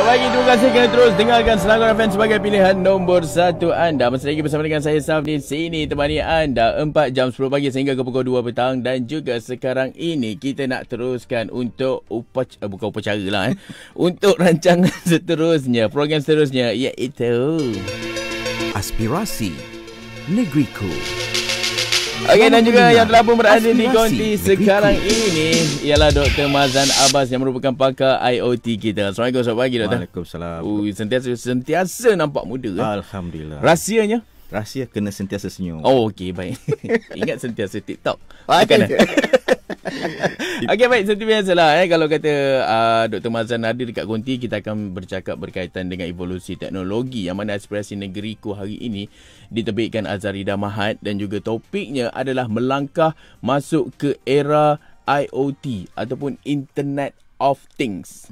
Selamat pagi, terima kasih kerana terus dengarkan Selangor FM sebagai pilihan nombor 1 anda. Masih lagi bersama dengan saya Saf di sini temani anda 4 jam 10 pagi sehingga ke pukul 2 petang. Dan juga sekarang ini kita nak teruskan untuk bukan upacara lah untuk rancangan seterusnya, program seterusnya, iaitu Aspirasi Negeriku. Okey, dan juga yang telah pun berada di konti sekarang ini ialah Dr. Mazlan Abbas yang merupakan pakar IoT kita. Assalamualaikum, selamat pagi Doktor. Waalaikumsalam. Sentiasa nampak muda. Alhamdulillah. Rahsianya? Rahsia kena sentiasa senyum. Oh, okey, baik. Ingat sentiasa TikTok. Bukan. Okey, baik, seperti biasalah kalau kata Dr. Mazlan ada dekat konti, kita akan bercakap berkaitan dengan evolusi teknologi yang mana Aspirasi Negeriku hari ini diterbitkan Azharida Mahat dan juga topiknya adalah melangkah masuk ke era IoT ataupun Internet of Things.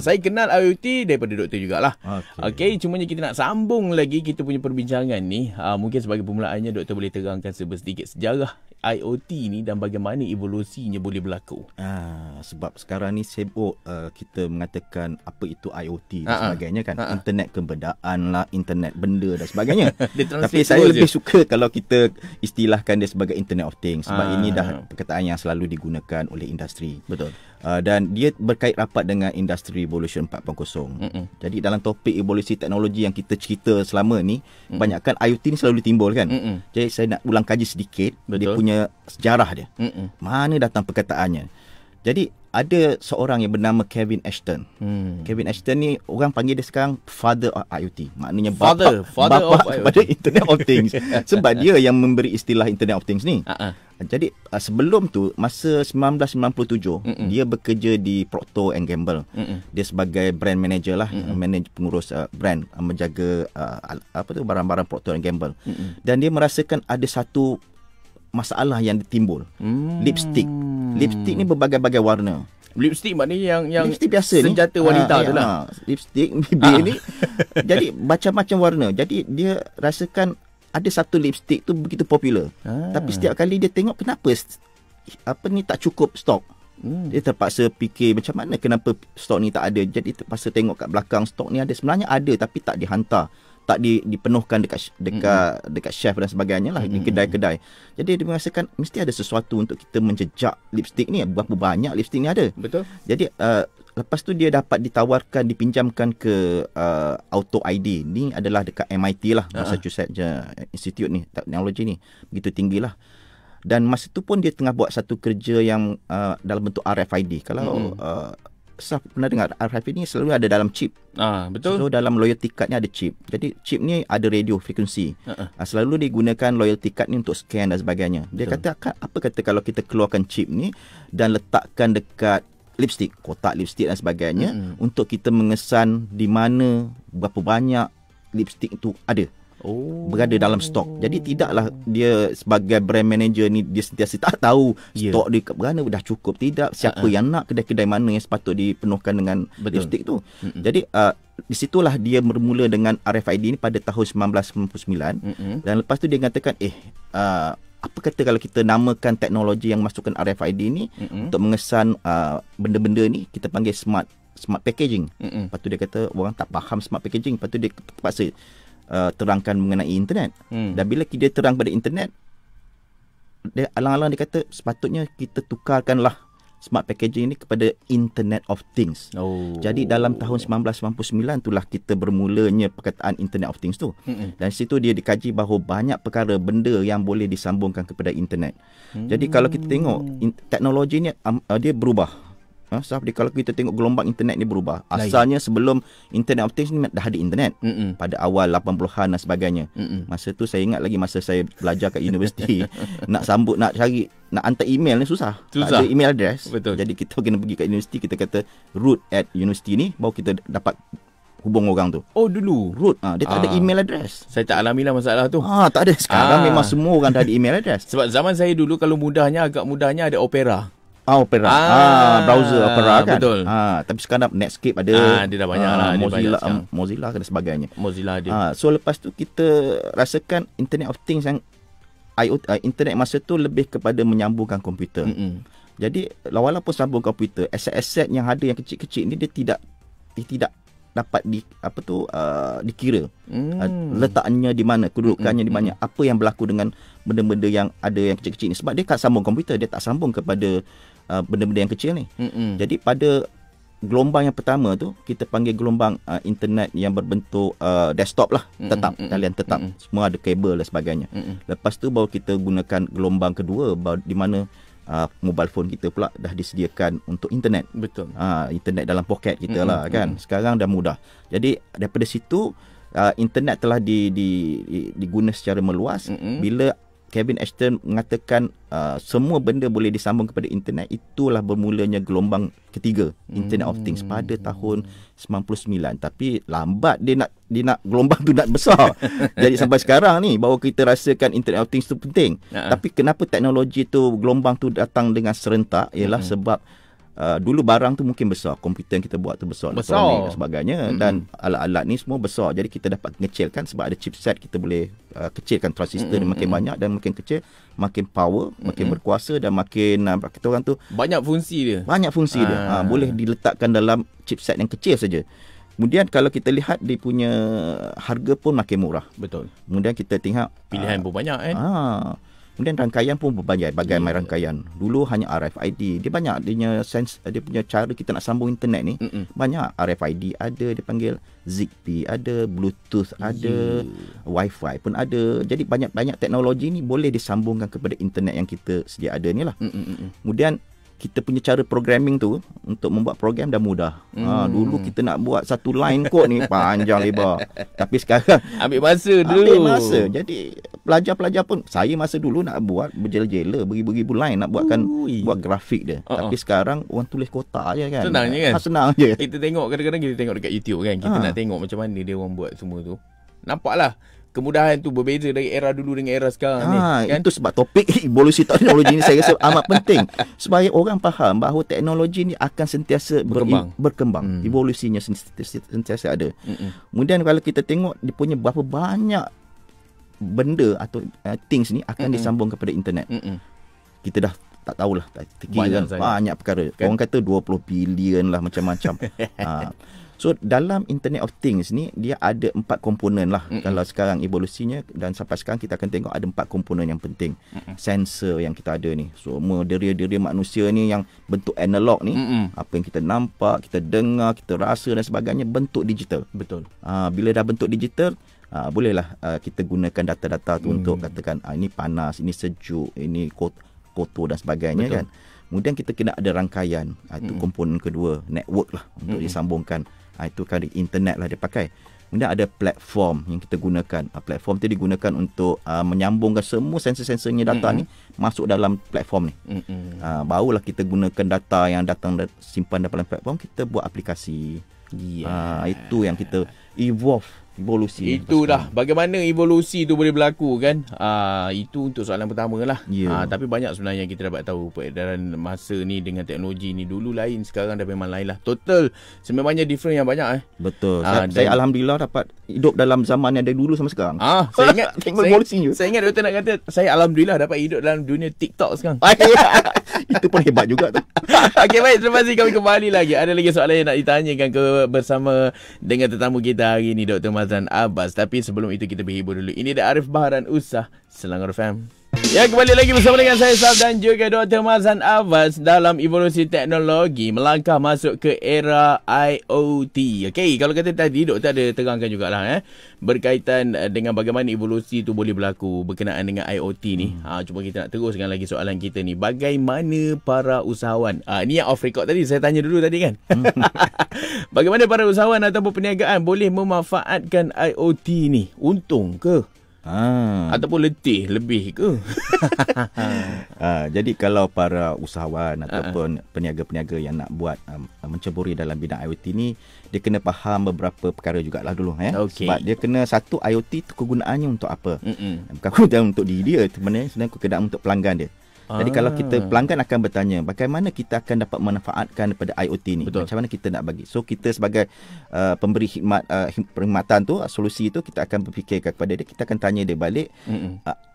Saya kenal IoT daripada doktor jugalah. Okey, cumanya kita nak sambung lagi kita punya perbincangan ni. Mungkin sebagai permulaannya doktor boleh terangkan sedikit sejarah IoT ni dan bagaimana evolusinya boleh berlaku. Sebab sekarang ni sibuk kita mengatakan apa itu IoT dan sebagainya kan. Internet keberadaan lah, internet benda dan sebagainya. Tapi saya lebih suka kalau kita istilahkan dia sebagai Internet of Things. Sebab ini dah perkataan yang selalu digunakan oleh industri. Betul. Dan dia berkait rapat dengan Industri Revolution 4.0. Jadi dalam topik evolusi teknologi yang kita cerita selama ni, banyakkan IoT ni selalu timbul kan. Jadi saya nak ulang kaji sedikit. Betul. Dia punya sejarah dia. Mana datang perkataannya. Jadi ada seorang yang bernama Kevin Ashton. Kevin Ashton ni orang panggil dia sekarang Father of IoT. Maknanya bapa kepada Internet of Things. Sebab dia yang memberi istilah Internet of Things ni. Jadi sebelum tu masa 1997 dia bekerja di Procter and Gamble. Dia sebagai brand manager lah, pengurus brand, menjaga barang-barang Procter and Gamble. Dan dia merasakan ada satu masalah yang timbul. Lipstick ni berbagai-bagai warna. Lipstick maknanya yang lipstick biasa senjata ni, wanita tu lah. Lipstick bibir ni. Jadi macam-macam warna. Jadi dia rasakan ada satu lipstick tu begitu popular. Tapi setiap kali dia tengok kenapa ni tak cukup stok. Dia terpaksa fikir macam mana kenapa stok ni tak ada. Jadi terpaksa tengok kat belakang stok ni ada. Sebenarnya ada tapi tak dihantar. Tak dipenuhkan dekat chef dan sebagainya lah, di kedai-kedai. Jadi dia merasakan mesti ada sesuatu untuk kita menjejak lipstick ni. Berapa banyak lipstick ni ada. Betul. Jadi lepas tu dia dapat dipinjamkan ke Auto ID. Ni adalah dekat MIT lah, Massachusetts Institute ni, teknologi ni. Begitu tinggi lah. Dan masa tu pun dia tengah buat satu kerja yang dalam bentuk RFID. Kalau Saf pernah dengar RFID ni selalu ada dalam chip. Betul. So dalam loyalty card ni ada chip. Jadi chip ni ada radio frekuensi. Selalu digunakan loyalty card ni untuk scan dan sebagainya. Dia kata apa kata kalau kita keluarkan chip ni dan letakkan dekat lipstick, kotak lipstick dan sebagainya, untuk kita mengesan di mana berapa banyak lipstick itu ada. Berada dalam stok. Jadi tidaklah dia sebagai brand manager ni dia sentiasa tak tahu stok dia kat mana dah cukup tidak, siapa yang nak, kedai-kedai mana yang sepatut dipenuhkan dengan lipstick tu. Jadi di situlah dia bermula dengan RFID ni pada tahun 1999. Dan lepas tu dia mengatakan apa kata kalau kita namakan teknologi yang masukkan RFID ni untuk mengesan benda-benda ni kita panggil smart packaging. Lepas tu dia kata orang tak faham smart packaging. Lepas tu dia terpaksa terangkan mengenai internet. Dan bila dia terang pada internet, dia alang-alang dia kata sepatutnya kita tukarkanlah smart packaging ni kepada Internet of Things. Jadi dalam tahun 1999 itulah kita bermulanya perkataan Internet of Things tu. Dan situ dia dikaji bahawa banyak perkara benda yang boleh disambungkan kepada internet. Jadi kalau kita tengok teknologi ni dia berubah. Kalau kita tengok gelombang internet ni berubah. Asalnya sebelum Internet of Things ni dah ada internet. Pada awal 80-an dan sebagainya. Masa tu saya ingat lagi masa saya belajar kat universiti. nak hantar email ni susah. Tak ada email address. Betul. Jadi kita kena pergi kat universiti, kita kata root at universiti ni, baru kita dapat hubung orang tu. Dulu root. Dia tak ada email address. Saya tak alami lah masalah tu. Tak ada. Sekarang memang semua orang dah ada email address. Sebab zaman saya dulu kalau agak mudahnya ada Opera. Opera. Browser Opera kan. Betul. Tapi sekarang Netscape ada. Dia dah banyak lah. Mozilla dan sebagainya. Mozilla ada. So lepas tu kita rasakan Internet of Things yang internet masa tu lebih kepada menyambungkan komputer. Jadi walaupun sambung komputer, aset-aset yang ada yang kecil-kecil ni dia tidak dapat dikira. Letaknya di mana, kedudukannya di mana, apa yang berlaku dengan benda-benda yang ada yang kecil-kecil ni. Sebab dia tak sambung komputer, dia tak sambung kepada benda-benda yang kecil ni. Jadi pada gelombang yang pertama tu kita panggil gelombang internet yang berbentuk desktop lah, tetap, talian tetap, semua ada kabel dan sebagainya. Lepas tu baru kita gunakan gelombang kedua di mana mobile phone kita pula dah disediakan untuk internet. Betul. Internet dalam poket kita lah kan. Sekarang dah mudah. Jadi daripada situ internet telah diguna secara meluas. Bila Kevin Ashton mengatakan semua benda boleh disambung kepada internet, itulah bermulanya gelombang ketiga, Internet of Things pada tahun 99. Tapi lambat dia nak gelombang tu nak besar. Jadi sampai sekarang ni baru kita rasakan Internet of Things tu penting. Tapi kenapa teknologi tu, gelombang tu datang dengan serentak ialah sebab dulu barang tu mungkin besar, komputer yang kita buat tu besar, elektronik dan sebagainya, dan alat-alat ni semua besar. Jadi kita dapat mengecilkan sebab ada chipset, kita boleh kecilkan transistor ni makin banyak, dan makin kecil makin power, makin berkuasa, dan makin kata orang tu banyak fungsi dia. Boleh diletakkan dalam chipset yang kecil saja. Kemudian kalau kita lihat dia punya harga pun makin murah. Betul. Kemudian kita tengok pilihan pun banyak kan. Kemudian rangkaian pun berbagai rangkaian. Dulu hanya RFID. Dia banyak dia punya cara kita nak sambung internet ni. Banyak RFID ada, dia panggil Zigbee ada, Bluetooth ada, Wi-Fi pun ada. Jadi banyak teknologi ni boleh disambungkan kepada internet yang kita sedia ada ni lah. Kemudian kita punya cara programming tu, untuk membuat program dah mudah. Dulu kita nak buat satu line kod ni panjang lebar. Tapi sekarang ambil masa. Jadi pelajar-pelajar pun, saya masa dulu nak buat berjela-jela beribu-ribu line nak buat grafik dia. Tapi sekarang orang tulis kotak je kan. Senang je kan. Senang je. Kita tengok, kadang-kadang kita tengok dekat YouTube kan. Kita nak tengok macam mana dia orang buat semua tu. Nampaklah kemudahan tu berbeza dari era dulu dengan era sekarang ni kan? Itu sebab topik evolusi teknologi ni saya rasa amat penting supaya orang faham bahawa teknologi ni akan sentiasa berkembang. Evolusinya sentiasa ada. Kemudian kalau kita tengok dia punya berapa banyak benda atau things ni akan disambung kepada internet. Kita dah tak tahulah, banyak perkara kan? Orang kata 20 bilion lah, macam-macam. So dalam Internet of Things ni dia ada 4 komponen lah. Kalau sekarang evolusinya, dan sampai sekarang kita akan tengok ada 4 komponen yang penting. Sensor yang kita ada ni, semua deria-deria manusia ni yang bentuk analog ni, apa yang kita nampak, kita dengar, kita rasa dan sebagainya, bentuk digital. Betul. Bila dah bentuk digital, bolehlah kita gunakan data-data tu untuk katakan ini panas, ini sejuk, ini kotor dan sebagainya. Betul. Kan. Kemudian kita kena ada rangkaian. Itu komponen kedua, network lah untuk disambungkan. Itu kan internet lah dia pakai. Kemudian ada platform yang kita gunakan. Platform tu digunakan untuk menyambungkan semua sensor-sensornya data ni masuk dalam platform ni. Barulah kita gunakan data yang datang simpan dalam platform, kita buat aplikasi. Itu yang kita evolusi. Itu dah bagaimana evolusi tu boleh berlaku kan. Itu untuk soalan pertama lah. Tapi banyak sebenarnya kita dapat tahu peredaran masa ni dengan teknologi ni. Dulu lain, sekarang dah memang lain lah. Total sebenarnya different yang banyak. Betul. Saya alhamdulillah dapat hidup dalam zaman yang dari dulu sampai sekarang. Saya ingat tengok evolusinya. Saya ingat doktor nak kata saya alhamdulillah dapat hidup dalam dunia TikTok sekarang. Itu pun hebat juga tu. Okey, baik, terima kasih, kami kembali lagi. Ada lagi soalan yang nak ditanyakan bersama dengan tetamu kita hari ini, Dr. Mazlan Abbas. Tapi sebelum itu kita berhibur dulu. Ini dia Arif Bahar dan Usah, Selangor FM. Ya, kembali lagi bersama dengan saya Saf dan juga Dr. Mazlan Abbas dalam evolusi teknologi melangkah masuk ke era IoT. Okey, kalau kata tadi doktor ada terangkan jugalah berkaitan dengan bagaimana evolusi itu boleh berlaku berkenaan dengan IoT ni. Cuba kita nak teruskan lagi soalan kita ni. Bagaimana para usahawan? Ni yang off record tadi saya tanya dulu tadi kan. Bagaimana para usahawan ataupun perniagaan boleh memanfaatkan IoT ni? Untung ke? Ataupun letih lebih ke? Jadi kalau para usahawan ataupun peniaga-peniaga yang nak buat menceburi dalam bidang IoT ni, dia kena faham beberapa perkara jugalah dulu. Sebab dia kena, satu, IoT tu kegunaannya untuk apa? Bukan kegunaan untuk diri dia, sebenarnya kegunaan untuk pelanggan dia. Jadi kalau kita pelanggan akan bertanya bagaimana kita akan dapat manfaatkan daripada IoT ni. Betul. Macam mana kita nak bagi. So kita sebagai pemberi perkhidmatan tu, solusi tu, kita akan berfikirkan kepada dia, kita akan tanya dia balik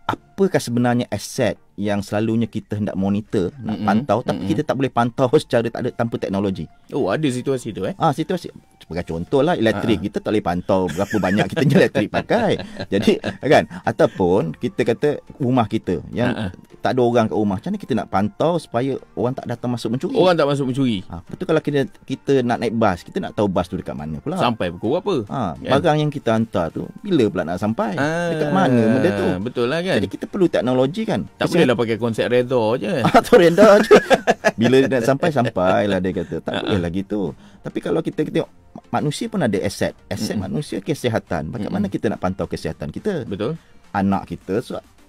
apakah sebenarnya aset yang selalunya kita hendak monitor, nak pantau, tapi kita tak boleh pantau secara tanpa teknologi. Oh, ada situasi tu Situasi sebagai contohlah elektrik, kita tak boleh pantau berapa banyak kita elektrik pakai. Jadi kan, ataupun kita kata rumah kita yang tak ada orang kat rumah, macam mana kita nak pantau supaya orang tak datang masuk mencuri? Orang tak masuk mencuri. Betul, kalau kita nak naik bas, kita nak tahu bas tu dekat mana pula. Sampai pukul berapa? Barang yang kita hantar tu bila pula nak sampai? Dekat mana benda tu? Betul lah kan. Jadi kita perlu teknologi kan. Tak boleh lah pakai konsep redor je. Atau redor je. Bila nak sampailah dia kata. Tak boleh lah gitu. Tapi kalau kita tengok, manusia pun ada aset. Aset manusia kesihatan. Bagaimana kita nak pantau kesihatan kita? Betul. Anak kita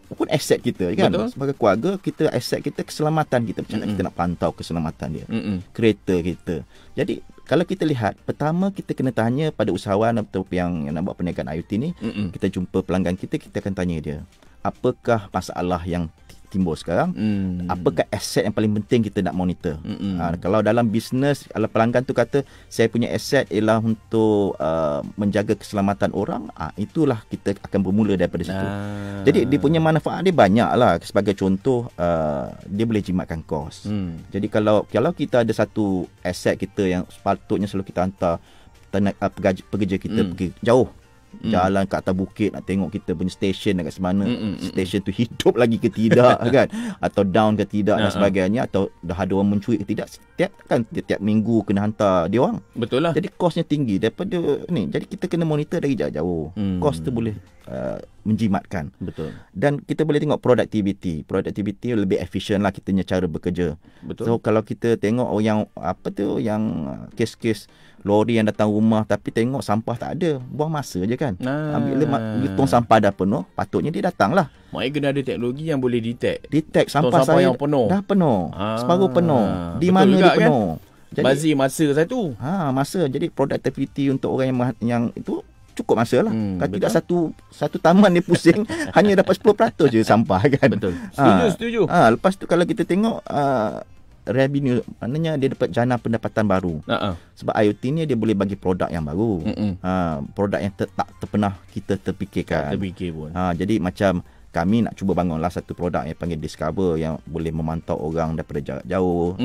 pun aset kita kan. Betul. Sebagai keluarga, kita aset kita keselamatan kita. Macam mana kita nak pantau keselamatan dia? Kereta kita. Jadi kalau kita lihat, pertama kita kena tanya pada usahawan atau yang nak buat perniagaan IoT ni, kita jumpa pelanggan kita akan tanya dia, apakah masalah yang timbul sekarang? Apakah aset yang paling penting kita nak monitor? Kalau dalam bisnes, kalau pelanggan tu kata saya punya aset ialah untuk menjaga keselamatan orang, itulah kita akan bermula daripada situ. Jadi dia punya manfaat dia banyak lah. Sebagai contoh, dia boleh jimatkan kos. Jadi kalau kita ada satu aset kita yang sepatutnya selalu kita hantar pekerja kita pergi jauh, jalan kat atas bukit nak tengok kita punya stesen dekat mana, stesen tu hidup lagi ke tidak kan, atau down ke tidak dan sebagainya, atau dah ada orang mencuri ke tidak, setiap minggu kena hantar dia orang. Betul lah. Jadi kosnya tinggi daripada ni. Jadi kita kena monitor dari jauh-jauh. Kos tu boleh menjimatkan. Betul. Dan kita boleh tengok productivity lebih efisien lah kita punya cara bekerja. Betul. So kalau kita tengok yang kes-kes lori yang datang rumah tapi tengok sampah tak ada, buang masa je kan. Bila tong sampah dah penuh, patutnya dia datang lah. Maknanya kena ada teknologi yang boleh detect sampah saya yang penuh. Dah penuh, separuh penuh, di betul mana dia kan? penuh. Jadi bazir masa satu. Masa. Jadi productivity untuk orang yang itu cukup masa lah. Kalau tidak satu taman dia pusing hanya dapat 10% je sampah kan. Betul. Setuju. Lepas tu kalau kita tengok revenue, maknanya dia dapat jana pendapatan baru. Sebab IoT ni dia boleh bagi produk yang baru. Produk yang tak pernah kita terfikirkan. Terfikir pun. Jadi macam kami nak cuba bangunlah satu produk yang panggil Discover, yang boleh memantau orang daripada jarak jauh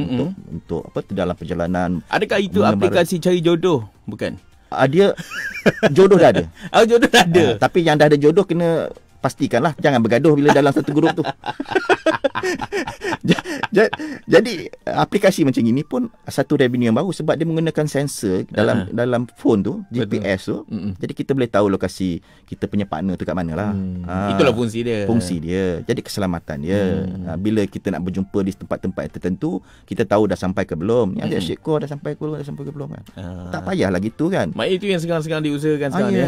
untuk dalam perjalanan. Adakah itu aplikasi cari jodoh? Bukan. Dia jodoh dah ada. Jodoh dah ada. Tapi yang dah ada jodoh kena pastikanlah jangan bergaduh bila dalam satu grup tu. Jadi aplikasi macam ini pun satu revenue yang baru sebab dia menggunakan sensor dalam phone tu, GPS tu. Jadi kita boleh tahu lokasi kita punya partner tu kat mana lah. Itulah fungsi dia. Jadi keselamatan dia. Bila kita nak berjumpa di tempat-tempat tertentu, kita tahu dah sampai ke belum. Ni ada asyik dah sampai ke belum kan. Tak payahlah gitu kan. Mak itu yang sekarang diusahakan sekarang ni.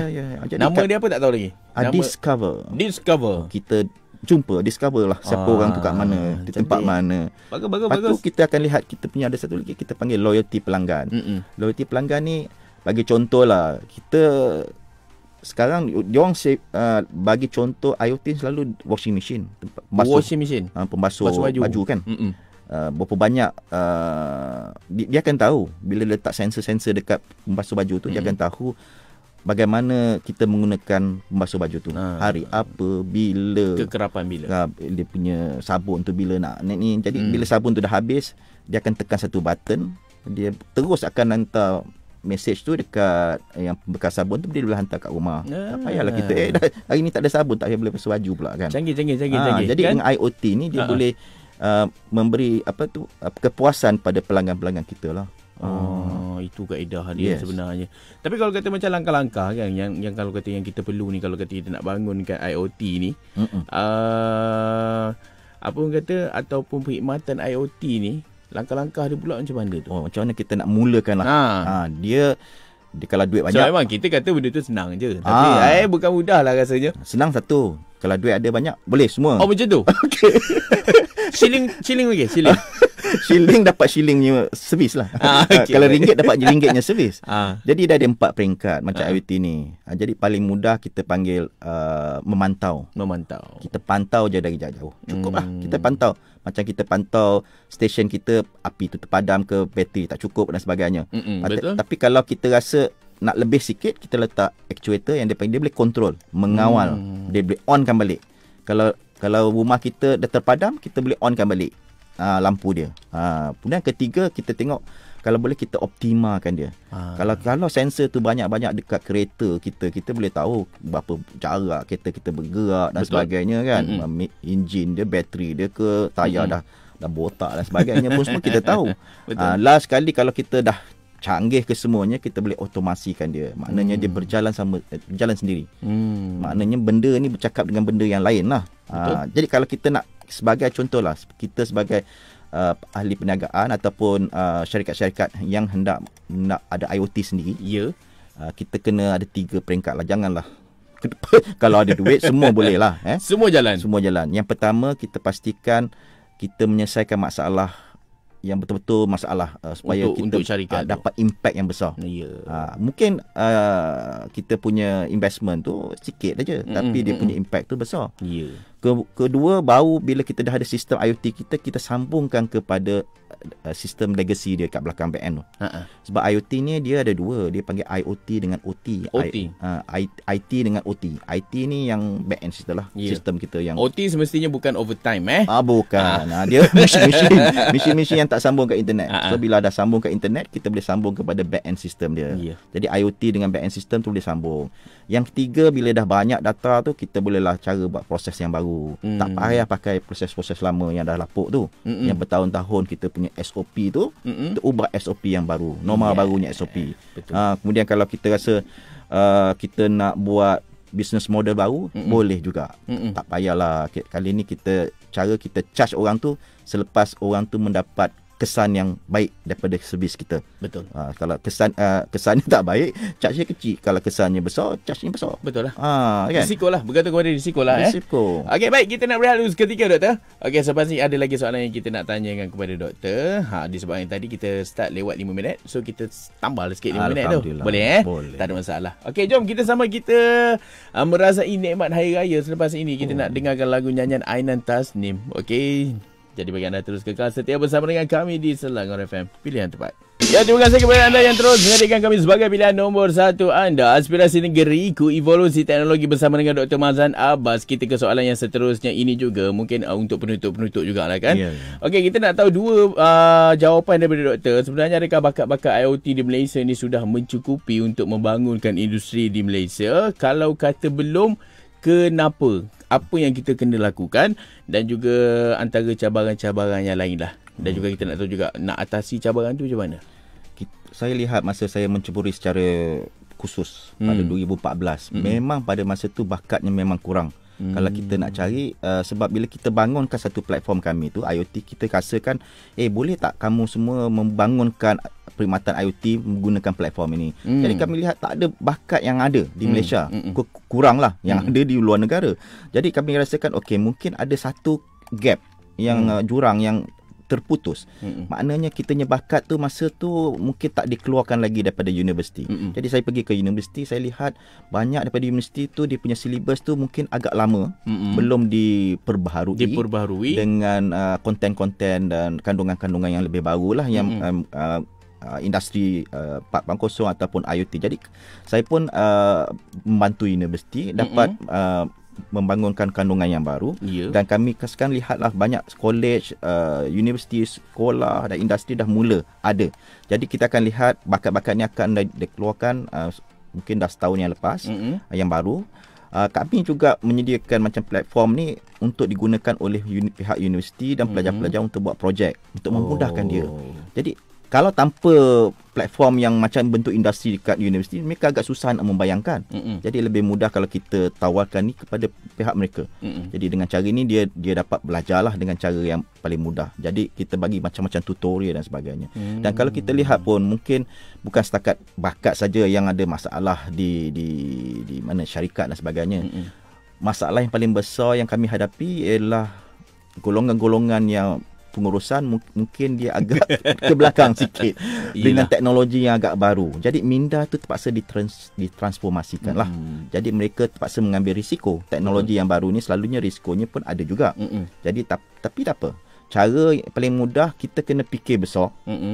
Jadi nama dia apa tak tahu lagi. Discover. Kita jumpa, discover lah siapa orang tu kat mana, di tempat mana. Bagus. Lepas tu kita akan lihat, kita punya ada satu lagi kita panggil loyalty pelanggan. Loyalty pelanggan ni, bagi contoh lah, kita sekarang diorang bagi contoh IoT selalu washing machine. Pembasuh baju kan. Berapa banyak dia akan tahu bila letak sensor-sensor dekat pembasuh baju tu, dia akan tahu bagaimana kita menggunakan pembasuh baju tu. Hari apa, bila, kekerapan bila, dia punya sabun tu bila nak ni. Jadi bila sabun tu dah habis, dia akan tekan satu button, dia terus akan hantar message tu dekat yang bekas sabun tu, dia boleh hantar kat rumah. Tak payahlah kita hari ni tak ada sabun, tak payah boleh basuh baju pula kan. Canggih. Jadi kan? Dengan IoT ni dia boleh memberi kepuasan pada pelanggan-pelanggan kita lah. Itu kaedah dia sebenarnya. Tapi kalau kata macam langkah-langkah kan, yang kalau kata yang kita perlu ni, kalau kata kita nak bangunkan IoT ni, apa orang kata, ataupun perkhidmatan IoT ni, langkah-langkah dia pula macam mana tu? Macam mana kita nak mulakan lah. Dia kalau duit banyak. So memang kita kata benda tu senang je. Tapi bukan mudah lah rasanya. Senang satu. Kalau duit ada banyak, boleh semua. Macam tu? Okay. Shilling lagi? Shilling. Shilling dapat shillingnya servis lah. Okay, kalau ringgit dapat ringgitnya servis. Jadi dah ada 4 peringkat macam IoT ni. Jadi paling mudah kita panggil memantau. Kita pantau je dari jauh. Cukup lah kita pantau. Macam kita pantau stesen kita, api tu terpadam ke, bateri tak cukup dan sebagainya. Betul. Tapi kalau kita rasa nak lebih sikit, kita letak actuator yang dia boleh kontrol, mengawal. Dia boleh onkan balik. Kalau rumah kita dah terpadam, kita boleh onkan balik lampu dia. Kemudian ketiga, kita tengok kalau boleh kita optimalkan dia. Kalau sensor tu banyak-banyak dekat kereta kita boleh tahu berapa jarak kereta kita bergerak dan sebagainya kan. Enjin dia, bateri dia ke, tayar dah botak dan sebagainya pun semua kita tahu. Last sekali kalau kita dah canggih ke semuanya, kita boleh otomasikan dia. Maknanya dia berjalan sendiri. Maknanya benda ni bercakap dengan benda yang lain lah. Jadi kalau kita nak, sebagai contoh lah, kita sebagai ahli perniagaan ataupun syarikat-syarikat yang hendak ada IoT sendiri, kita kena ada 3 peringkat lah. Janganlah kalau ada duit semua boleh lah. Semua jalan. Yang pertama, kita pastikan kita menyelesaikan masalah yang betul-betul masalah supaya untuk kita dapat impact yang besar. Mungkin kita punya investment tu sikit saja, tapi dia punya impact tu besar. Kedua, baru bila kita dah ada sistem IoT kita sambungkan kepada sistem legacy dia kat belakang back-end tu. Sebab IoT ni dia ada 2, dia panggil IoT dengan OT. IT dengan OT. IT ni yang back-end system lah, sistem kita yang OT semestinya bukan overtime bukan. Dia mesin-mesin yang tak sambung ke internet. So bila dah sambung ke internet, kita boleh sambung kepada back-end system dia. Jadi IoT dengan back-end system tu boleh sambung. Yang ketiga, bila dah banyak data tu, kita bolehlah cara buat proses yang baru. Tak payah pakai proses-proses lama yang dah lapuk tu. Yang bertahun-tahun kita punya SOP tu, kita ubah SOP yang baru, normal barunya SOP. Kemudian kalau kita rasa kita nak buat business model baru, boleh juga. Tak payahlah. Kali ni kita charge orang tu selepas orang tu mendapat kesan yang baik daripada servis kita. Betul. Kalau kesannya tak baik, charge-nya kecil. Kalau kesannya besar, charge-nya besar. Betul lah. Kan? Risiko lah. Bergantung kepada risiko lah. Risiko. Okey, baik. Kita nak berehat dulu seketika, Doktor. Okey, selepas ni ada lagi soalan yang kita nak tanyakan kepada Doktor. Disebabkan tadi kita start lewat 5 minit. So, kita tambah sikit 5 minit tu. Boleh Boleh. Tak ada masalah. Okey, jom kita sama kita merasai nikmat Hari Raya. Selepas ini kita nak dengarkan lagu nyanyian Ainan Tasnim. Okey. Jadi bagi anda terus kekal setia bersama dengan kami di Selangor FM. Pilihan tepat. Ya, terima kasih kepada anda yang terus menjadikan kami sebagai pilihan nombor 1 anda. Aspirasi negeriku, evolusi teknologi bersama dengan Dr. Mazlan Abbas. Kita ke soalan yang seterusnya ini juga. Mungkin untuk penutup-penutup jugalah kan. Okey, kita nak tahu 2 jawapan daripada doktor. Sebenarnya adakah bakat-bakat IoT di Malaysia ni sudah mencukupi untuk membangunkan industri di Malaysia? Kalau kata belum, kenapa? Apa yang kita kena lakukan, dan juga antara cabaran-cabaran yang lain lah. Dan juga kita nak tahu juga nak atasi cabaran tu macam mana. Saya lihat masa saya menceburi secara khusus pada 2014, memang pada masa tu bakatnya memang kurang. Kalau kita nak cari, sebab bila kita bangunkan satu platform kami tu IoT, kita rasakan boleh tak kamu semua membangunkan perkhidmatan IoT menggunakan platform ini. Jadi kami lihat tak ada bakat yang ada di Malaysia. Kurang lah yang ada di luar negara. Jadi kami rasakan mungkin ada satu gap yang jurang yang terputus. Maknanya kita punya bakat tu masa tu mungkin tak dikeluarkan lagi daripada universiti. Jadi saya pergi ke universiti, saya lihat banyak daripada universiti tu dia punya silibus tu mungkin agak lama, belum diperbaharui dengan konten-konten dan kandungan-kandungan yang lebih baru lah yang industri 4.0 ataupun IoT. Jadi saya pun membantu universiti dapat membangunkan kandungan yang baru. Dan kami sekarang lihatlah banyak college, universiti, sekolah dan industri dah mula ada. Jadi kita akan lihat bakat-bakat ni akan dikeluarkan mungkin dah setahun yang lepas, yang baru. Kami juga menyediakan macam platform ni untuk digunakan oleh pihak universiti dan pelajar-pelajar untuk buat projek, untuk memudahkan dia. Jadi kalau tanpa platform yang macam bentuk industri dekat universiti, mereka agak susah nak membayangkan. Jadi lebih mudah kalau kita tawarkan ni kepada pihak mereka. Jadi dengan cara ni dia dapat belajarlah dengan cara yang paling mudah. Jadi kita bagi macam-macam tutorial dan sebagainya. Dan kalau kita lihat pun mungkin bukan setakat bakat saja yang ada masalah di mana syarikat dan sebagainya. Masalah yang paling besar yang kami hadapi ialah golongan-golongan yang pengurusan mungkin dia agak ke belakang sikit dengan teknologi yang agak baru. Jadi minda tu terpaksa ditransformasikan lah. Jadi mereka terpaksa mengambil risiko. Teknologi yang baru ni selalunya risikonya pun ada juga. Jadi tapi tak apa. Cara paling mudah, kita kena fikir besar.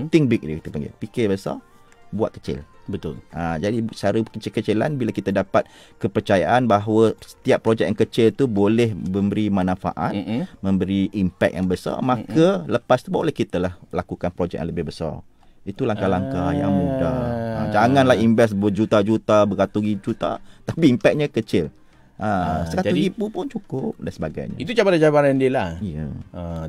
Think big dia kita panggil. Fikir besar, buat kecil. Betul. Jadi cara kecil-kecilan, bila kita dapat kepercayaan bahawa setiap projek yang kecil tu boleh memberi manfaat, memberi impact yang besar, maka lepas tu boleh kita lah lakukan projek yang lebih besar. Itu langkah-langkah yang mudah. Janganlah invest berjuta-juta, beratus juta, tapi impactnya kecil. 100,000 pun cukup dan sebagainya. Itu cabaran-cabaran dia lah. Ya.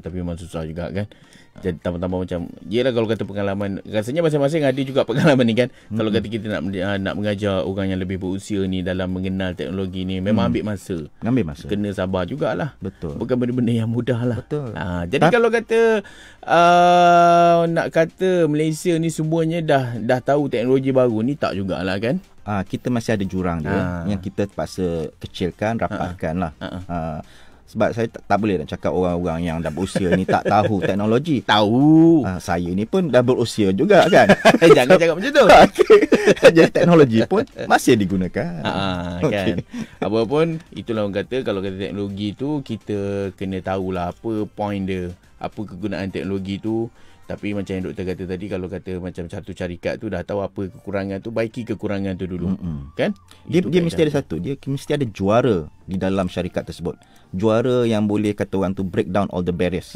Tapi memang susah juga kan. Jadi tambah-tambah macam, yelah kalau kata pengalaman, rasanya masing-masing ada juga pengalaman ni kan. Kalau kata kita nak mengajar orang yang lebih berusia ni dalam mengenal teknologi ni, memang ambil masa. Kena sabar jugalah. Betul. Bukan benda-benda yang mudah lah. Betul. Jadi kalau kata nak kata Malaysia ni semuanya dah tahu teknologi baru ni, tak jugalah kan. Kita masih ada jurang dia yang kita terpaksa kecilkan, rapatkan lah. Sebab saya tak boleh nak cakap orang-orang yang dah berusia ni tak tahu teknologi. Tahu. Saya ni pun dah berusia juga kan. Jangan cakap macam tu. Jadi teknologi pun masih digunakan. Kan. Apa pun, itulah orang kata, kalau kata teknologi tu, kita kena tahulah apa point dia, apa kegunaan teknologi tu. Tapi macam yang doktor kata tadi, kalau kata macam satu syarikat tu dah tahu apa kekurangan tu, baiki kekurangan tu dulu. Kan? Dia mesti ada satu. Dia mesti ada juara di dalam syarikat tersebut. Juara yang boleh kata orang tu break down all the barriers.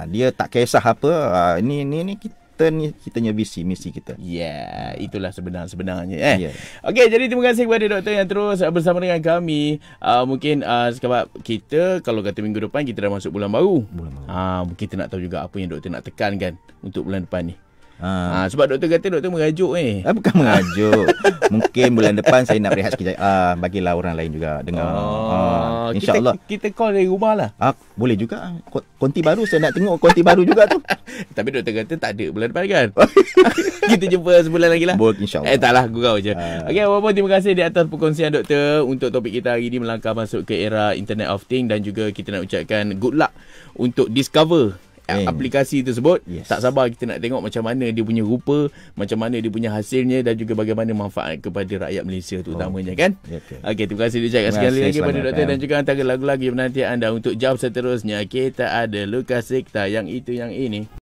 Dia tak kisah apa. Ni kitanya visi, misi kita. Itulah sebenarnya. Okey, jadi terima kasih kepada doktor yang terus bersama dengan kami. Mungkin sebab kita, kalau kata minggu depan kita dah masuk bulan baru. Mungkin kita nak tahu juga apa yang doktor nak tekankan untuk bulan depan ni. Sebab doktor kata doktor mengajuk ni. Bukan mengajuk. Mungkin bulan depan saya nak berehat sekejap. Bagilah orang lain juga dengar. InsyaAllah. Kita call dari rumah lah. Boleh juga. Konti baru, saya nak tengok konti baru juga tu. Tapi doktor kata tak ada bulan depan kan. Kita jumpa sebulan lagi lah. Boleh, insyaAllah. Taklah, gurau je. Okey, walaupun terima kasih di atas perkongsian doktor untuk topik kita hari ini, melangkah masuk ke era Internet of Things, dan juga kita nak ucapkan good luck untuk discover aplikasi tersebut. Tak sabar kita nak tengok macam mana dia punya rupa, macam mana dia punya hasilnya, dan juga bagaimana manfaat kepada rakyat Malaysia terutamanya kan. Okey, terima kasih diucapkan sekali lagi kepada doktor, dan juga antara lagu-lagu yang menanti anda untuk jam seterusnya kita ada Lukas Sikta, yang itu yang ini.